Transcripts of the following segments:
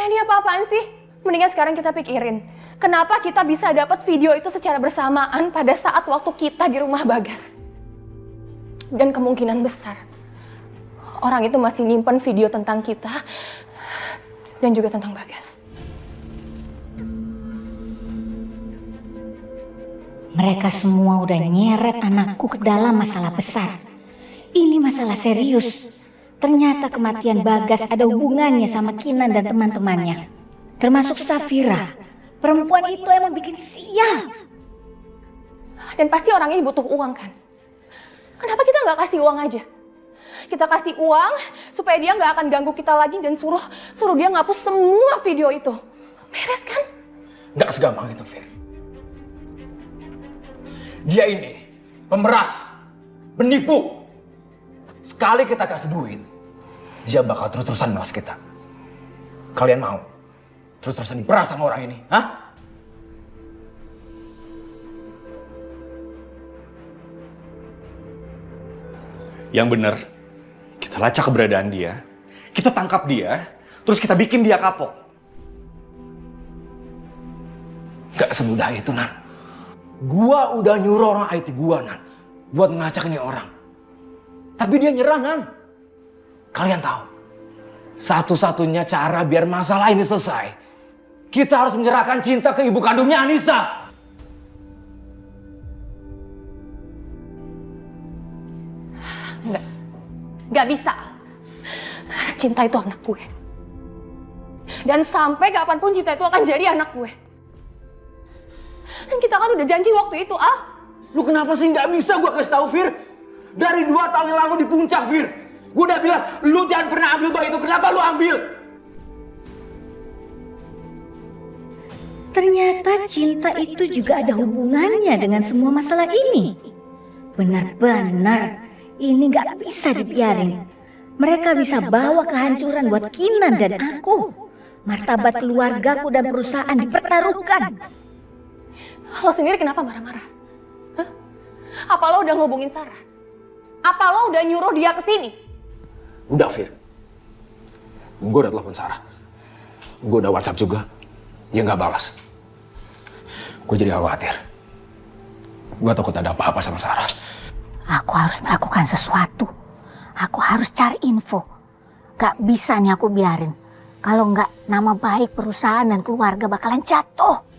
Kalian ini apa-apaan sih? Mendingan sekarang kita pikirin, kenapa kita bisa dapat video itu secara bersamaan pada saat waktu kita di rumah Bagas. Dan kemungkinan besar, orang itu masih nyimpen video tentang kita dan juga tentang Bagas. Mereka semua udah nyeret anakku ke dalam masalah besar. Ini masalah serius. Ternyata kematian Bagas ada hubungannya sama Kinan dan teman-temannya. Termasuk Safira. Perempuan itu emang bikin sial. Dan pasti orang ini butuh uang kan? Kenapa kita nggak kasih uang aja? Kita kasih uang supaya dia nggak akan ganggu kita lagi dan suruh dia ngapus semua video itu. Beres kan? Nggak segampang itu, Fir. Dia ini pemeras, penipu. Sekali kita kasih duit, dia bakal terus-terusan meras kita. Kalian mau terus-terusan diperas sama orang ini, hah? Yang bener, kita lacak keberadaan dia, kita tangkap dia, terus kita bikin dia kapok. Gak semudah itu, Nan. Gua udah nyuruh orang IT gua, Nan, buat ngelacak ini orang. Tapi dia nyerah, Nan. Kalian tahu, satu-satunya cara biar masalah ini selesai, kita harus menyerahkan cinta ke ibu kandungnya Anissa. Nggak bisa. Cinta itu anak gue. Dan sampai kapanpun cinta itu akan jadi anak gue. Dan kita kan udah janji waktu itu, Al. Lu kenapa sih nggak bisa gua kasih tahu, Fir? Dari 2 tahun yang lalu di puncak, Fir. Gua udah bilang, lu jangan pernah ambil bayi itu. Kenapa lu ambil? Ternyata cinta itu juga ada hubungannya dengan semua masalah ini. Benar-benar, ini gak bisa dibiarin. Mereka bisa bawa kehancuran buat Kinan dan aku. Martabat keluargaku dan perusahaan dipertaruhkan. Lo sendiri kenapa marah-marah? Hah? Apa lo udah ngubungin Sarah? Apa lo udah nyuruh dia ke sini? Udah, Fir. Gua udah telepon Sarah. Gua udah WhatsApp juga. Dia nggak balas. Gue jadi khawatir. Gue takut ada apa-apa sama Sarah. Aku harus melakukan sesuatu. Aku harus cari info. Gak bisa nih aku biarin. Kalau nggak, nama baik perusahaan dan keluarga bakalan jatuh.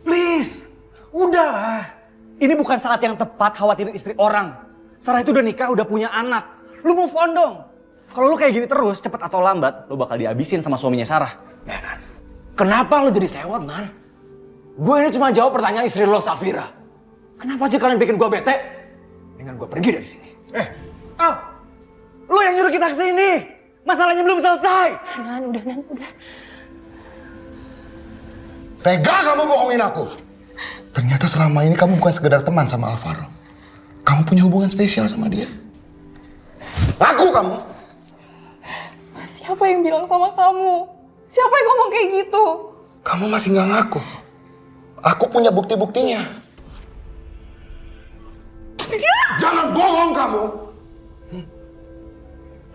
Please, udahlah. Ini bukan saat yang tepat khawatirin istri orang. Sarah itu udah nikah, udah punya anak. Lu move on dong. Kalau lu kayak gini terus, cepet atau lambat, lu bakal dihabisin sama suaminya Sarah. Nan, kenapa lu jadi sewot, Nan? Gue ini cuma jawab pertanyaan istri lo, Safira. Kenapa sih kalian bikin gue bete? Dengan gue pergi dari sini. Al, lu yang nyuruh kita kesini. Masalahnya belum selesai. Nan, udah. Tega kamu bohongin aku. Ternyata selama ini kamu bukan sekedar teman sama Alvaro. Kamu punya hubungan spesial sama dia. Aku kamu. Siapa yang bilang sama kamu? Siapa yang ngomong kayak gitu? Kamu masih nggak ngaku. Aku punya bukti-buktinya. Jangan bohong kamu.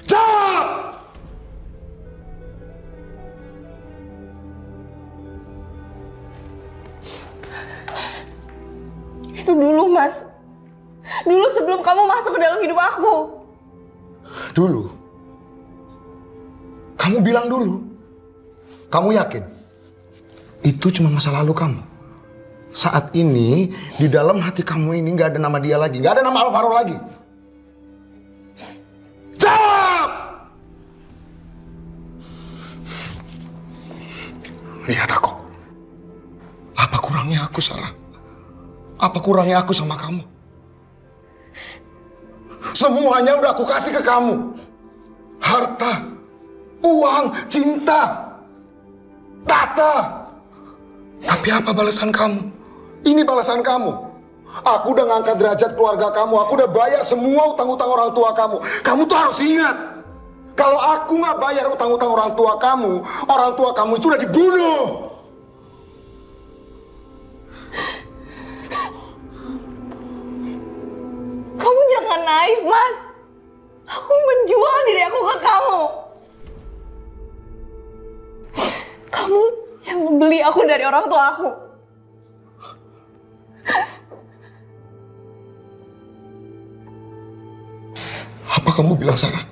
Jawab! Itu dulu, Mas. Dulu sebelum kamu masuk ke dalam hidup aku. Dulu. Kamu bilang dulu. Kamu yakin? Itu cuma masa lalu kamu. Saat ini, di dalam hati kamu ini nggak ada nama dia lagi. Nggak ada nama Alvaro lagi. Jawab! Lihat aku. Apa kurangnya aku, Sarah? Apa kurangnya aku sama kamu? Semuanya udah aku kasih ke kamu. Harta, uang, cinta, tata. Tapi apa balasan kamu? Ini balasan kamu. Aku udah ngangkat derajat keluarga kamu. Aku udah bayar semua utang-utang orang tua kamu. Kamu tuh harus ingat. Kalau aku nggak bayar utang-utang orang tua kamu itu udah dibunuh. Mas. Aku menjual diri aku ke kamu. Kamu yang membeli aku dari orang tua aku. Apa kamu bilang, Sarah?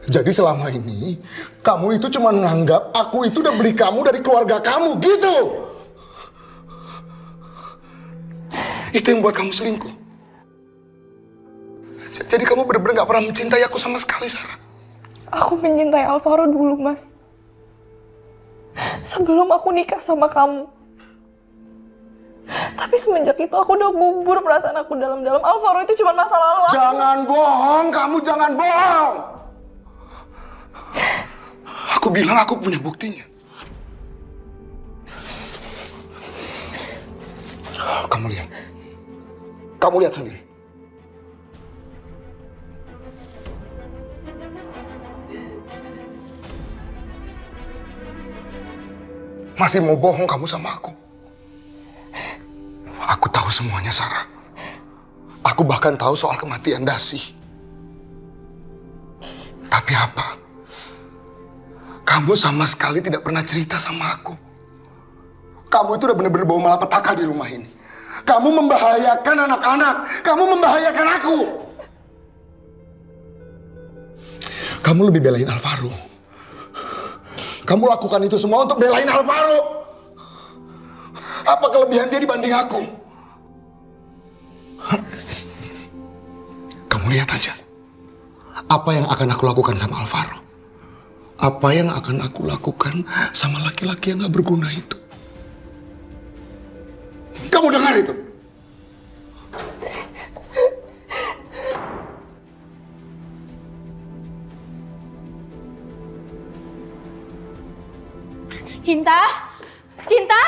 Jadi selama ini, kamu itu cuma menganggap aku itu udah beli kamu dari keluarga kamu, gitu? Itu yang buat kamu selingkuh. Jadi kamu benar-benar gak pernah mencintai aku sama sekali, Sarah. Aku mencintai Alvaro dulu, Mas. Sebelum aku nikah sama kamu. Tapi semenjak itu aku udah bubur perasaan aku dalam-dalam. Alvaro itu cuma masa lalu aku. Jangan bohong, kamu jangan bohong. Aku bilang aku punya buktinya. Kamu lihat. Kamu lihat sendiri. Masih mau bohong kamu sama aku? Aku tahu semuanya, Sarah. Aku bahkan tahu soal kematian Dasi. Tapi apa? Kamu sama sekali tidak pernah cerita sama aku. Kamu itu udah benar-benar bawa malapetaka di rumah ini. Kamu membahayakan anak-anak. Kamu membahayakan aku. Kamu lebih belain Alvaro. Kamu lakukan itu semua untuk belain Alvaro. Apa kelebihan dia dibanding aku? Kamu lihat aja. Apa yang akan aku lakukan sama Alvaro? Apa yang akan aku lakukan sama laki-laki yang gak berguna itu? Kamu dengar itu? Cinta? Cinta?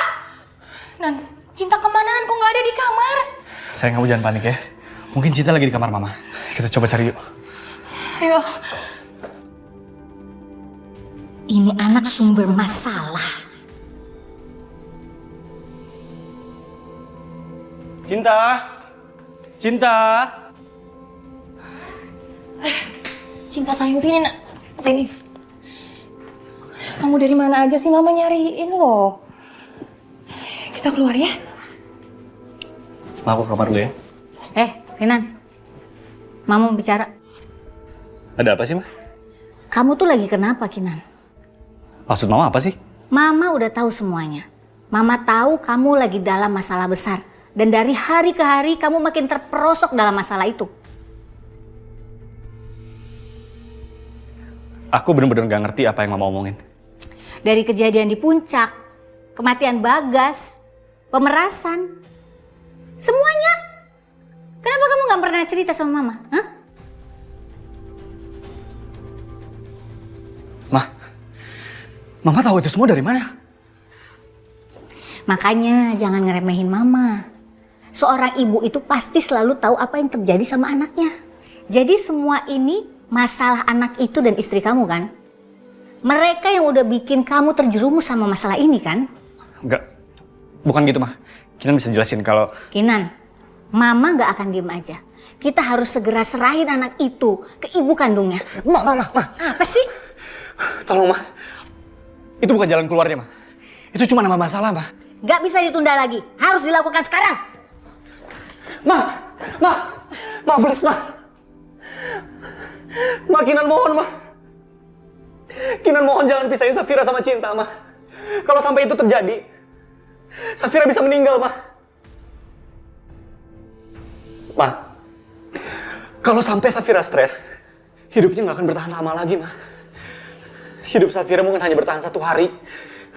Nan, Cinta kemana, Nan? Kok nggak ada di kamar? Sayang, kamu jangan panik ya. Mungkin Cinta lagi di kamar Mama. Kita coba cari yuk. Ayo. Ini anak sumber masalah. Cinta! Cinta! Cinta sayang, sini, Nak. Sini. Kamu dari mana aja sih? Mama nyariin loh. Kita keluar ya. Ma, aku ke kamar dulu ya. Kinan. Mama mau bicara. Ada apa sih, Ma? Kamu tuh lagi kenapa, Kinan? Maksud Mama apa sih? Mama udah tahu semuanya. Mama tahu kamu lagi dalam masalah besar. Dan dari hari ke hari kamu makin terperosok dalam masalah itu. Aku bener-bener gak ngerti apa yang Mama omongin. Dari kejadian di puncak, kematian Bagas, pemerasan, semuanya. Kenapa kamu gak pernah cerita sama Mama? Hah? Mama tahu itu semua dari mana? Makanya jangan ngeremehin Mama. Seorang ibu itu pasti selalu tahu apa yang terjadi sama anaknya. Jadi semua ini masalah anak itu dan istri kamu kan? Mereka yang udah bikin kamu terjerumus sama masalah ini kan? Enggak, bukan gitu, Ma. Kinan bisa jelasin kalau... Kinan, Mama gak akan diem aja. Kita harus segera serahin anak itu ke ibu kandungnya. Ma. Apa sih? Tolong, Ma. Itu bukan jalan keluarnya, Ma. Itu cuma nama masalah, Ma. Gak bisa ditunda lagi. Harus dilakukan sekarang. Ma, please, Ma. Ma, Kinan mohon, Ma. Kinan mohon jangan pisahin Safira sama Cinta, Ma. Kalau sampai itu terjadi, Safira bisa meninggal, Ma. Ma, kalau sampai Safira stres, hidupnya nggak akan bertahan lama lagi, Ma. Hidup Safira mungkin hanya bertahan 1 hari,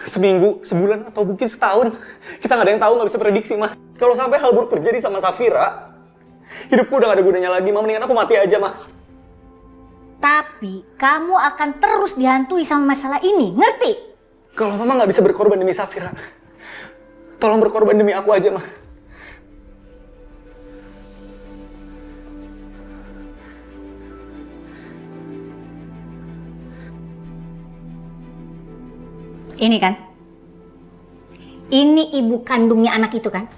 seminggu, sebulan, atau mungkin setahun. Kita nggak ada yang tahu, nggak bisa prediksi, Ma. Kalau sampai hal buruk terjadi sama Safira, hidupku udah nggak ada gunanya lagi, Ma. Mendingan aku mati aja, Ma. Tapi kamu akan terus dihantui sama masalah ini, ngerti? Kalau Mama nggak bisa berkorban demi Safira, tolong berkorban demi aku aja, Ma. Ini kan? Ini ibu kandungnya anak itu kan?